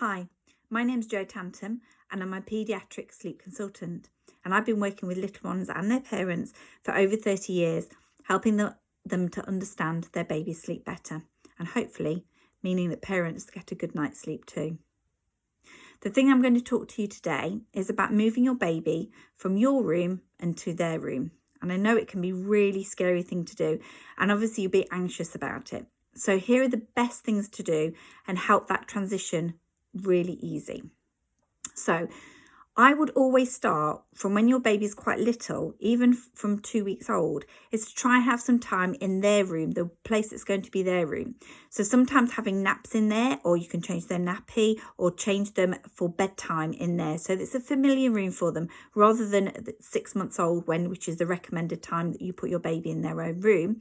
Hi, my name's Tantum and I'm a paediatric sleep consultant, and I've been working with little ones and their parents for over 30 years, helping them to understand their baby's sleep better, and hopefully meaning that parents get a good night's sleep too. The thing I'm going to talk to you today is about moving your baby from your room into their room. And I know it can be a really scary thing to do, and obviously you'll be anxious about it. So here are the best things to do and help that transition really easy. So I would always start from when your baby's quite little, even from 2 weeks old, is to try and have some time in their room, the place that's going to be their room. So sometimes having naps in there, or you can change their nappy or change them for bedtime in there. So it's a familiar room for them rather than 6 months old, which is the recommended time that you put your baby in their own room.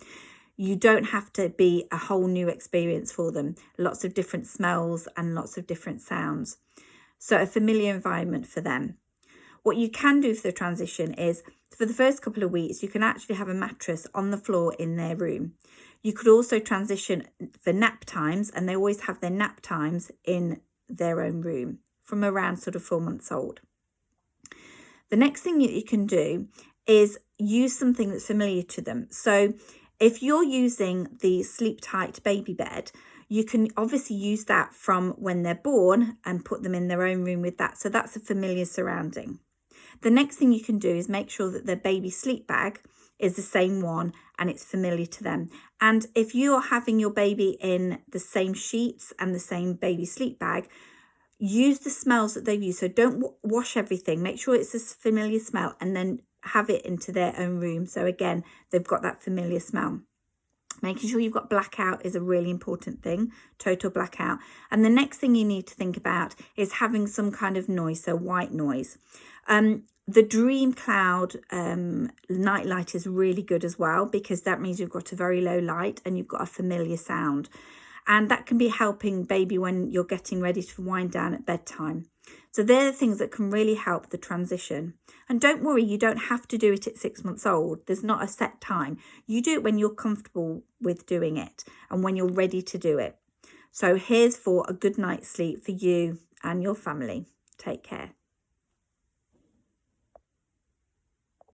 You don't have to be a whole new experience for them. Lots of different smells and lots of different sounds. So a familiar environment for them. What you can do for the transition is, for the first couple of weeks, you can actually have a mattress on the floor in their room. You could also transition for nap times, and they always have their nap times in their own room from around sort of 4 months old. The next thing that you can do is use something that's familiar to them. So if you're using the Sleep Tight baby bed, you can obviously use that from when they're born and put them in their own room with that. So that's a familiar surrounding. The next thing you can do is make sure that their baby sleep bag is the same one and it's familiar to them. And if you're having your baby in the same sheets and the same baby sleep bag, use the smells that they've used. So don't wash everything. Make sure it's a familiar smell and then have it into their own room. So again, they've got that familiar smell. Making sure you've got blackout is a really important thing, total blackout. And the next thing you need to think about is having some kind of noise, so white noise. The Dream Cloud night light is really good as well, because that means you've got a very low light and you've got a familiar sound. And that can be helping baby when you're getting ready to wind down at bedtime. So they're the things that can really help the transition. And don't worry, you don't have to do it at 6 months old. There's not a set time. You do it when you're comfortable with doing it and when you're ready to do it. So here's for a good night's sleep for you and your family. Take care.